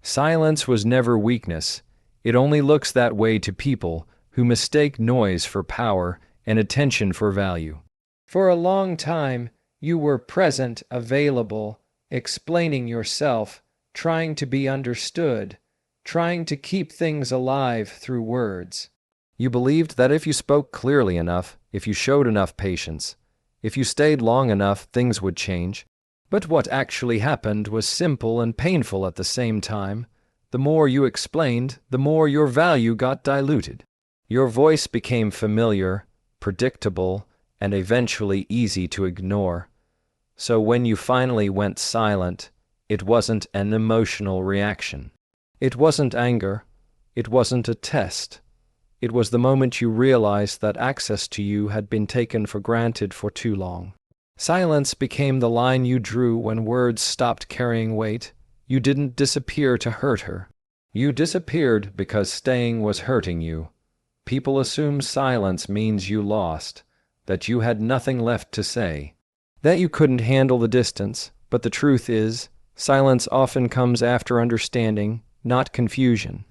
Silence was never weakness. It only looks that way to people who mistake noise for power and attention for value. For a long time, you were present, available, explaining yourself, trying to be understood, trying to keep things alive through words. You believed that if you spoke clearly enough, if you showed enough patience, if you stayed long enough, things would change. But what actually happened was simple and painful at the same time. The more you explained, the more your value got diluted. Your voice became familiar, predictable, and eventually easy to ignore. So when you finally went silent, it wasn't an emotional reaction. It wasn't anger. It wasn't a test. It was the moment you realized that access to you had been taken for granted for too long. Silence became the line you drew when words stopped carrying weight. You didn't disappear to hurt her. You disappeared because staying was hurting you. People assume silence means you lost, that you had nothing left to say, that you couldn't handle the distance, but the truth is, silence often comes after understanding, not confusion.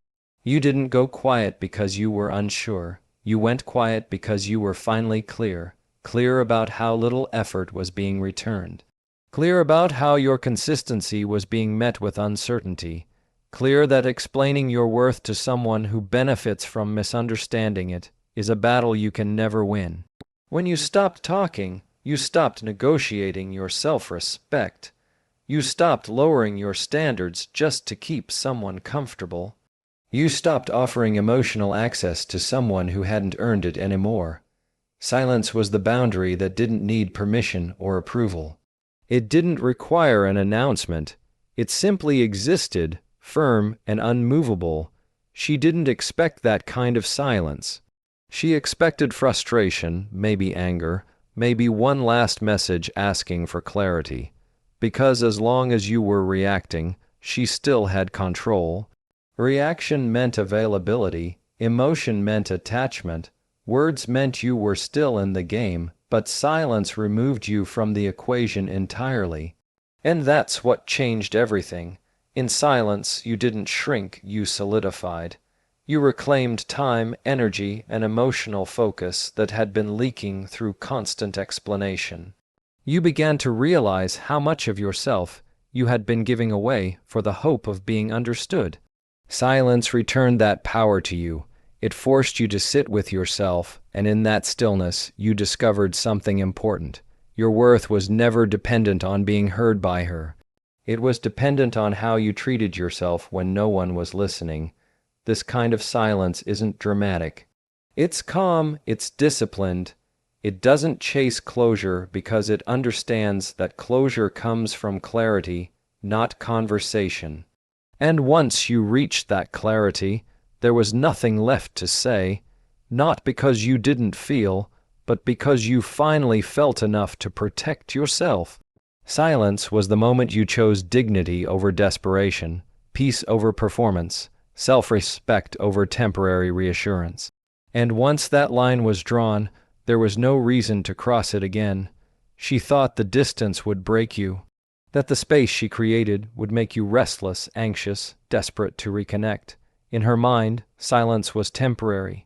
You didn't go quiet because you were unsure. You went quiet because you were finally clear about how little effort was being returned, clear about how your consistency was being met with uncertainty, clear that explaining your worth to someone who benefits from misunderstanding it is a battle you can never win. When you stopped talking, you stopped negotiating your self-respect. You stopped lowering your standards just to keep someone comfortable. You stopped offering emotional access to someone who hadn't earned it anymore. Silence was the boundary that didn't need permission or approval. It didn't require an announcement. It simply existed, firm and unmovable. She didn't expect that kind of silence. She expected frustration, maybe anger, maybe one last message asking for clarity. Because as long as you were reacting, she still had control. Reaction meant availability, emotion meant attachment, words meant you were still in the game, but silence removed you from the equation entirely. And that's what changed everything. In silence, you didn't shrink, you solidified. You reclaimed time, energy, and emotional focus that had been leaking through constant explanation. You began to realize how much of yourself you had been giving away for the hope of being understood. Silence returned that power to you. It forced you to sit with yourself, and in that stillness, you discovered something important. Your worth was never dependent on being heard by her. It was dependent on how you treated yourself when no one was listening. This kind of silence isn't dramatic. It's calm, it's disciplined. It doesn't chase closure because it understands that closure comes from clarity, not conversation. And once you reached that clarity, there was nothing left to say, not because you didn't feel, but because you finally felt enough to protect yourself. Silence was the moment you chose dignity over desperation, peace over performance, self-respect over temporary reassurance. And once that line was drawn, there was no reason to cross it again. She thought the distance would break you, that the space she created would make you restless, anxious, desperate to reconnect. In her mind, silence was temporary.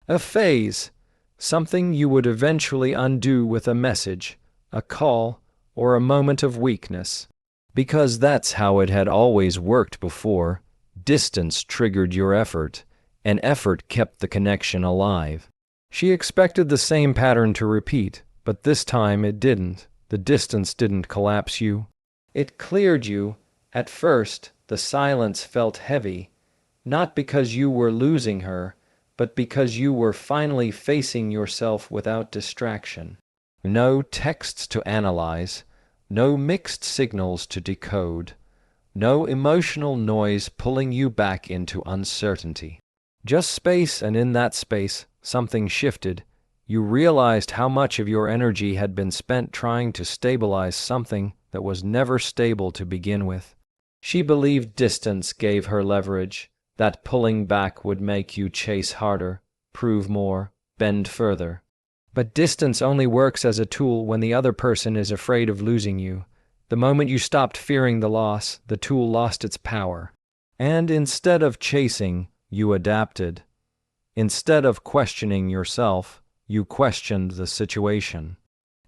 A phase, something you would eventually undo with a message, a call, or a moment of weakness. Because that's how it had always worked before. Distance triggered your effort, and effort kept the connection alive. She expected the same pattern to repeat, but this time it didn't. The distance didn't collapse you. It cleared you. At first, the silence felt heavy, not because you were losing her, but because you were finally facing yourself without distraction. No texts to analyze, no mixed signals to decode, no emotional noise pulling you back into uncertainty. Just space, and in that space, something shifted. You realized how much of your energy had been spent trying to stabilize something that was never stable to begin with. She believed distance gave her leverage, that pulling back would make you chase harder, prove more, bend further. But distance only works as a tool when the other person is afraid of losing you. The moment you stopped fearing the loss, the tool lost its power. And instead of chasing, you adapted. Instead of questioning yourself, you questioned the situation.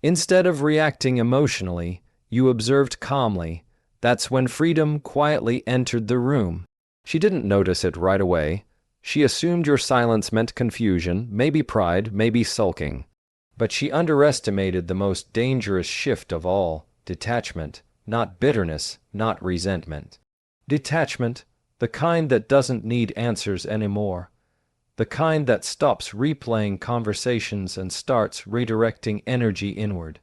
Instead of reacting emotionally, you observed calmly. That's when freedom quietly entered the room. She didn't notice it right away. She assumed your silence meant confusion, maybe pride, maybe sulking. But she underestimated the most dangerous shift of all, detachment, not bitterness, not resentment. Detachment, the kind that doesn't need answers anymore. The kind that stops replaying conversations and starts redirecting energy inward.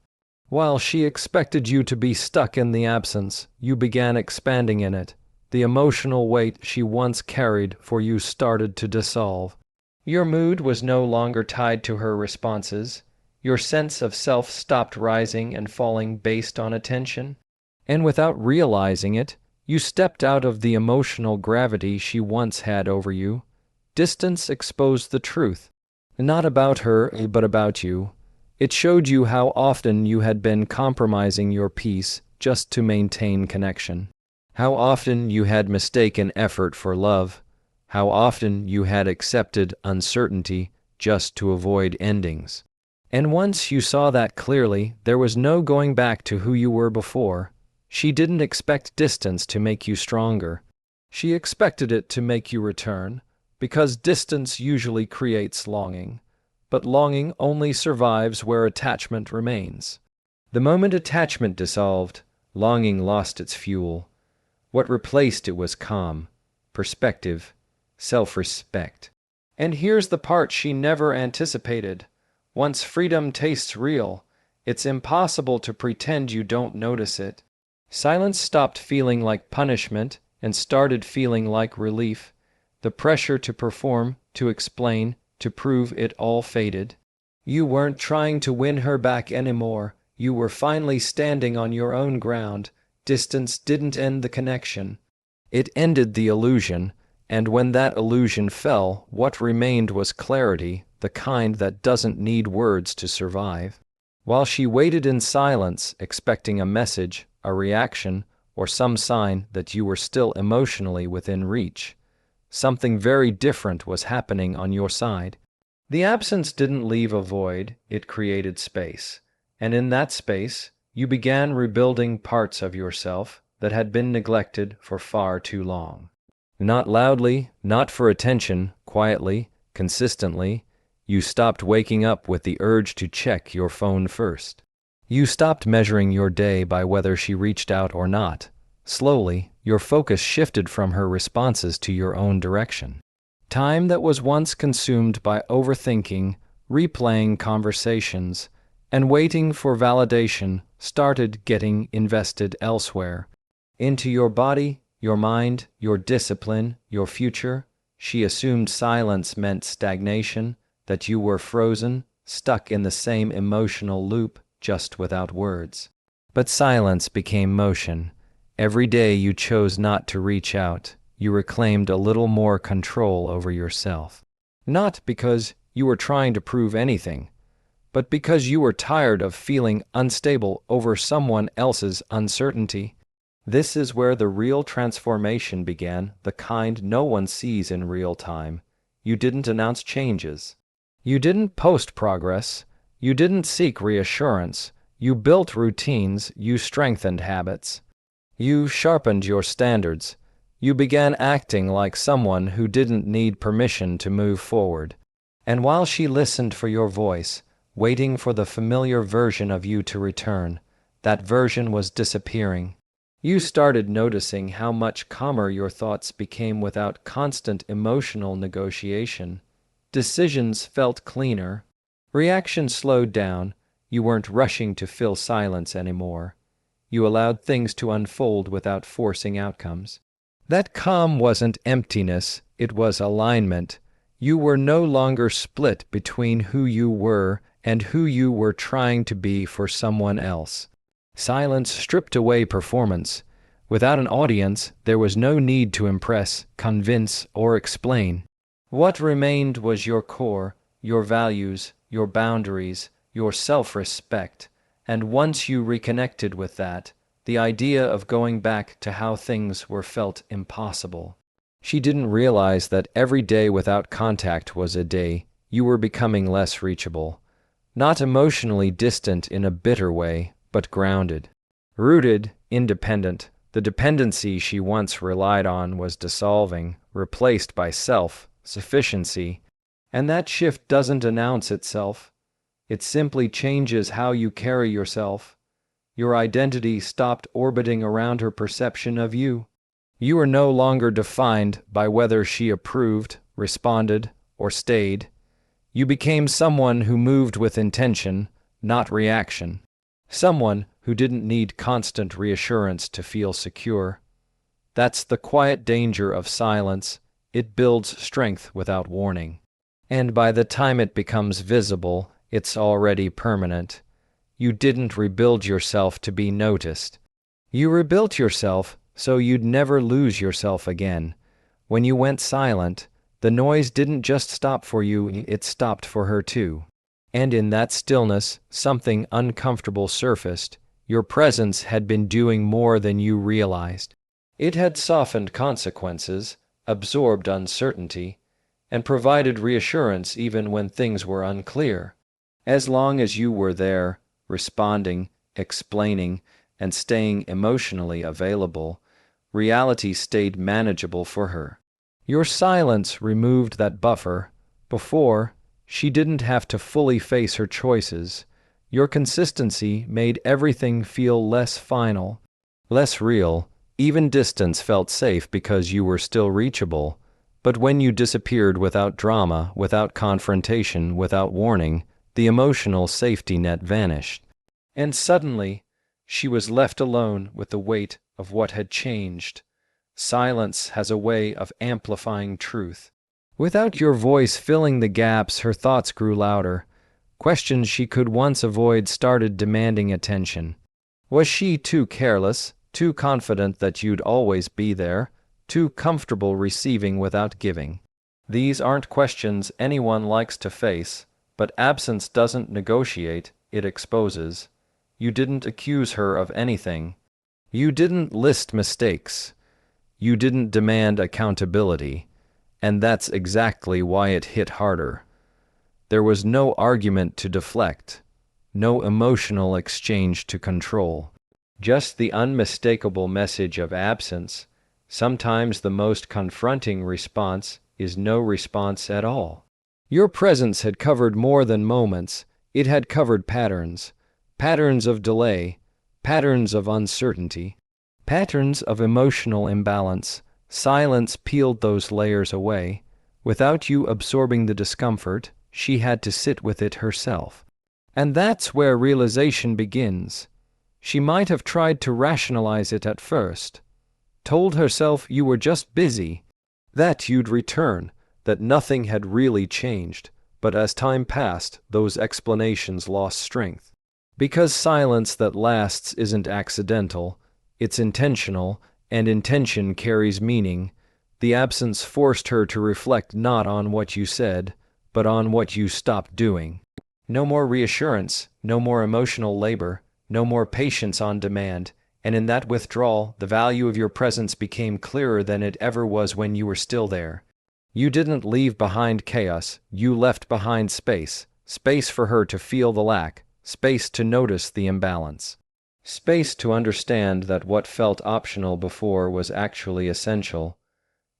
While she expected you to be stuck in the absence, you began expanding in it. The emotional weight she once carried for you started to dissolve. Your mood was no longer tied to her responses. Your sense of self stopped rising and falling based on attention. And without realizing it, you stepped out of the emotional gravity she once had over you. Distance exposed the truth, not about her, but about you. It showed you how often you had been compromising your peace just to maintain connection. How often you had mistaken effort for love. How often you had accepted uncertainty just to avoid endings. And once you saw that clearly, there was no going back to who you were before. She didn't expect distance to make you stronger. She expected it to make you return. Because distance usually creates longing, but longing only survives where attachment remains. The moment attachment dissolved, longing lost its fuel. What replaced it was calm, perspective, self-respect. And here's the part she never anticipated. Once freedom tastes real, it's impossible to pretend you don't notice it. Silence stopped feeling like punishment and started feeling like relief. The pressure to perform, to explain, to prove it all faded. You weren't trying to win her back anymore. You were finally standing on your own ground. Distance didn't end the connection. It ended the illusion, and when that illusion fell, what remained was clarity, the kind that doesn't need words to survive. While she waited in silence, expecting a message, a reaction, or some sign that you were still emotionally within reach, something very different was happening on your side. The absence didn't leave a void, it created space. And in that space, you began rebuilding parts of yourself that had been neglected for far too long. Not loudly, not for attention, quietly, consistently, you stopped waking up with the urge to check your phone first. You stopped measuring your day by whether she reached out or not. Slowly, your focus shifted from her responses to your own direction. Time that was once consumed by overthinking, replaying conversations, and waiting for validation started getting invested elsewhere. Into your body, your mind, your discipline, your future. She assumed silence meant stagnation, that you were frozen, stuck in the same emotional loop, just without words. But silence became motion. Every day you chose not to reach out, you reclaimed a little more control over yourself. Not because you were trying to prove anything, but because you were tired of feeling unstable over someone else's uncertainty. This is where the real transformation began, the kind no one sees in real time. You didn't announce changes. You didn't post progress. You didn't seek reassurance. You built routines. You strengthened habits. You sharpened your standards. You began acting like someone who didn't need permission to move forward. And while she listened for your voice, waiting for the familiar version of you to return, that version was disappearing. You started noticing how much calmer your thoughts became without constant emotional negotiation. Decisions felt cleaner. Reaction slowed down. You weren't rushing to fill silence anymore. You allowed things to unfold without forcing outcomes. That calm wasn't emptiness, it was alignment. You were no longer split between who you were and who you were trying to be for someone else. Silence stripped away performance. Without an audience, there was no need to impress, convince, or explain. What remained was your core, your values, your boundaries, your self-respect. And once you reconnected with that, the idea of going back to how things were felt impossible. She didn't realize that every day without contact was a day you were becoming less reachable, not emotionally distant in a bitter way, but grounded, rooted, independent. The dependency she once relied on was dissolving, replaced by self-sufficiency. And that shift doesn't announce itself. It simply changes how you carry yourself. Your identity stopped orbiting around her perception of you. You were no longer defined by whether she approved, responded, or stayed. You became someone who moved with intention, not reaction. Someone who didn't need constant reassurance to feel secure. That's the quiet danger of silence. It builds strength without warning. And by the time it becomes visible, it's already permanent. You didn't rebuild yourself to be noticed. You rebuilt yourself so you'd never lose yourself again. When you went silent, the noise didn't just stop for you, it stopped for her too. And in that stillness, something uncomfortable surfaced. Your presence had been doing more than you realized. It had softened consequences, absorbed uncertainty, and provided reassurance even when things were unclear. As long as you were there, responding, explaining, and staying emotionally available, reality stayed manageable for her. Your silence removed that buffer. Before, she didn't have to fully face her choices. Your consistency made everything feel less final, less real. Even distance felt safe because you were still reachable. But when you disappeared without drama, without confrontation, without warning, the emotional safety net vanished. And suddenly, she was left alone with the weight of what had changed. Silence has a way of amplifying truth. Without your voice filling the gaps, her thoughts grew louder. Questions she could once avoid started demanding attention. Was she too careless, too confident that you'd always be there, too comfortable receiving without giving? These aren't questions anyone likes to face, but absence doesn't negotiate, it exposes. You didn't accuse her of anything. You didn't list mistakes. You didn't demand accountability. And that's exactly why it hit harder. There was no argument to deflect, no emotional exchange to control. Just the unmistakable message of absence. Sometimes the most confronting response is no response at all. Your presence had covered more than moments. It had covered patterns. Patterns of delay, patterns of uncertainty, patterns of emotional imbalance. Silence peeled those layers away. Without you absorbing the discomfort, she had to sit with it herself. And that's where realization begins. She might have tried to rationalize it at first, told herself you were just busy, that you'd return, that nothing had really changed. But as time passed, those explanations lost strength. Because silence that lasts isn't accidental, it's intentional, and intention carries meaning. The absence forced her to reflect not on what you said, but on what you stopped doing. No more reassurance, no more emotional labor, no more patience on demand, and in that withdrawal, the value of your presence became clearer than it ever was when you were still there. You didn't leave behind chaos, you left behind space, space for her to feel the lack, space to notice the imbalance, space to understand that what felt optional before was actually essential.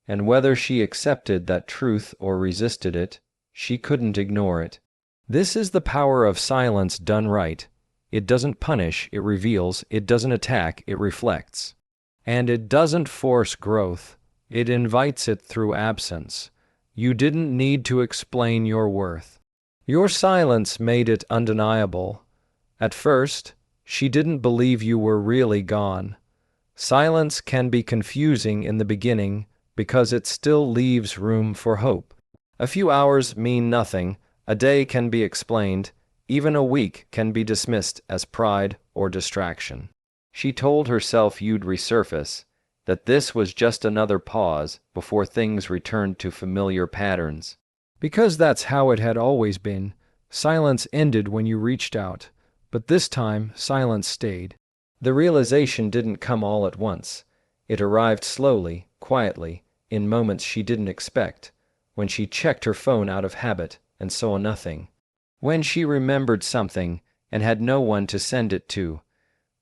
And whether she accepted that truth or resisted it, she couldn't ignore it. This is the power of silence done right. It doesn't punish, it reveals. It doesn't attack, it reflects. And it doesn't force growth, it invites it through absence. You didn't need to explain your worth. Your silence made it undeniable. At first, she didn't believe you were really gone. Silence can be confusing in the beginning because it still leaves room for hope. A few hours mean nothing, a day can be explained, even a week can be dismissed as pride or distraction. She told herself you'd resurface, that this was just another pause before things returned to familiar patterns. Because that's how it had always been. Silence ended when you reached out, but this time silence stayed. The realization didn't come all at once. It arrived slowly, quietly, in moments she didn't expect, when she checked her phone out of habit and saw nothing, when she remembered something and had no one to send it to,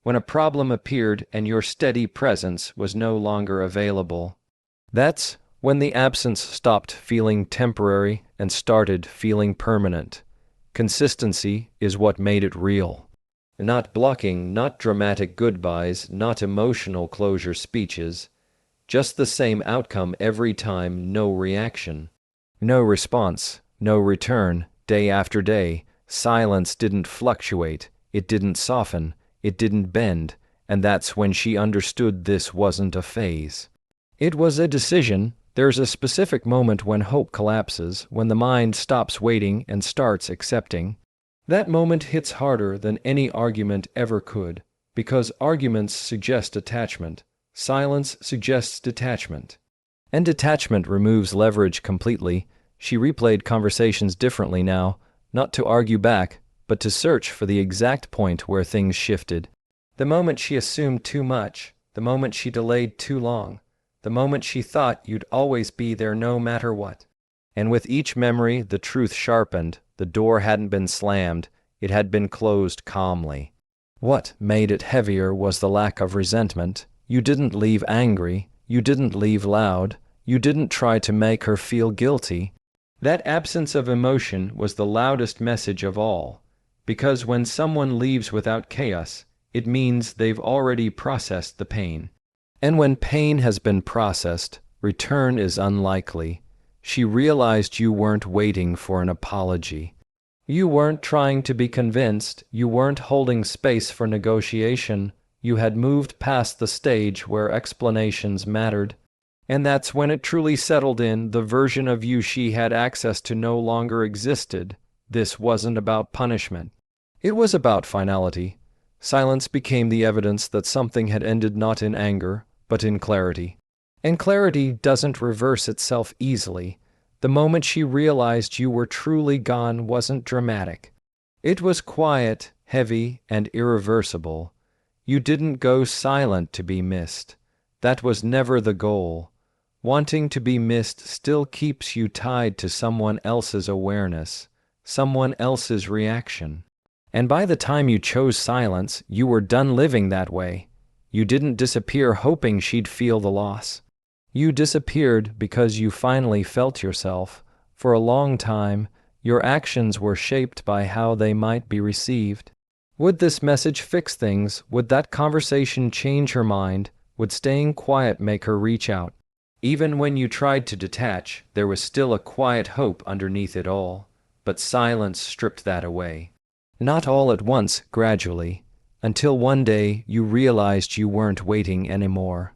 when a problem appeared and your steady presence was no longer available. That's when the absence stopped feeling temporary and started feeling permanent. Consistency is what made it real. Not blocking, not dramatic goodbyes, not emotional closure speeches. Just the same outcome every time, no reaction. No response, no return, day after day. Silence didn't fluctuate, it didn't soften, it didn't bend, and that's when she understood this wasn't a phase. It was a decision. There's a specific moment when hope collapses, when the mind stops waiting and starts accepting. That moment hits harder than any argument ever could, because arguments suggest attachment, silence suggests detachment. And detachment removes leverage completely. She replayed conversations differently now, not to argue back, but to search for the exact point where things shifted. The moment she assumed too much, the moment she delayed too long, the moment she thought you'd always be there no matter what. And with each memory, the truth sharpened. The door hadn't been slammed, it had been closed calmly. What made it heavier was the lack of resentment. You didn't leave angry, you didn't leave loud, you didn't try to make her feel guilty. That absence of emotion was the loudest message of all, because when someone leaves without chaos, it means they've already processed the pain. And when pain has been processed, return is unlikely. She realized you weren't waiting for an apology. You weren't trying to be convinced, you weren't holding space for negotiation, you had moved past the stage where explanations mattered. And that's when it truly settled in, the version of you she had access to no longer existed. This wasn't about punishment. It was about finality. Silence became the evidence that something had ended not in anger, but in clarity. And clarity doesn't reverse itself easily. The moment she realized you were truly gone wasn't dramatic. It was quiet, heavy, and irreversible. You didn't go silent to be missed. That was never the goal. Wanting to be missed still keeps you tied to someone else's awareness, someone else's reaction. And by the time you chose silence, you were done living that way. You didn't disappear hoping she'd feel the loss. You disappeared because you finally felt yourself. For a long time, your actions were shaped by how they might be received. Would this message fix things? Would that conversation change her mind? Would staying quiet make her reach out? Even when you tried to detach, there was still a quiet hope underneath it all. But silence stripped that away. Not all at once, gradually, until one day you realized you weren't waiting anymore.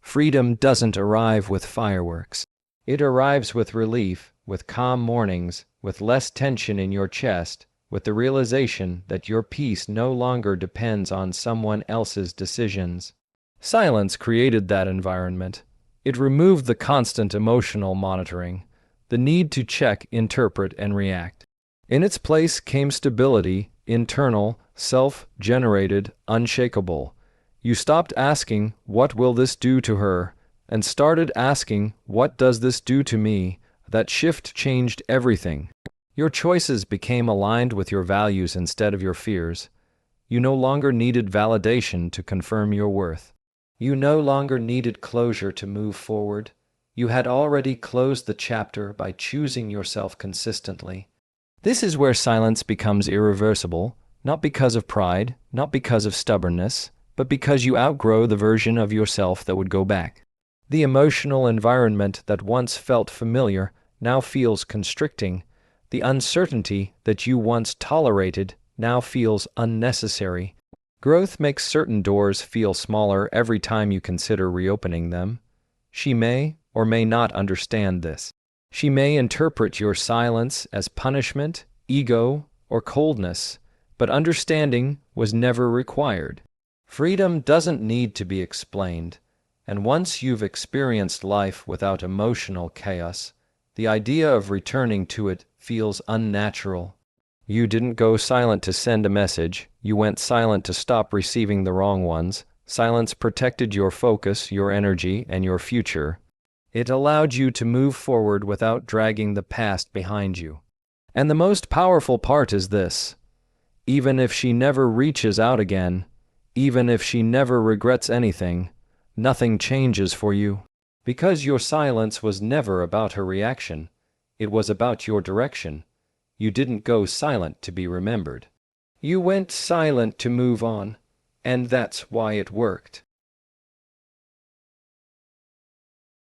Freedom doesn't arrive with fireworks. It arrives with relief, with calm mornings, with less tension in your chest, with the realization that your peace no longer depends on someone else's decisions. Silence created that environment. It removed the constant emotional monitoring, the need to check, interpret, and react. In its place came stability, internal, self-generated, unshakable. You stopped asking, "What will this do to her?" and started asking, "What does this do to me?" That shift changed everything. Your choices became aligned with your values instead of your fears. You no longer needed validation to confirm your worth. You no longer needed closure to move forward. You had already closed the chapter by choosing yourself consistently. This is where silence becomes irreversible, not because of pride, not because of stubbornness, but because you outgrow the version of yourself that would go back. The emotional environment that once felt familiar now feels constricting. The uncertainty that you once tolerated now feels unnecessary. Growth makes certain doors feel smaller every time you consider reopening them. She may or may not understand this. She may interpret your silence as punishment, ego, or coldness, but understanding was never required. Freedom doesn't need to be explained, and once you've experienced life without emotional chaos, the idea of returning to it feels unnatural. You didn't go silent to send a message, you went silent to stop receiving the wrong ones. Silence protected your focus, your energy, and your future. It allowed you to move forward without dragging the past behind you. And the most powerful part is this: even if she never reaches out again, even if she never regrets anything, nothing changes for you. Because your silence was never about her reaction. It was about your direction. You didn't go silent to be remembered. You went silent to move on, and that's why it worked.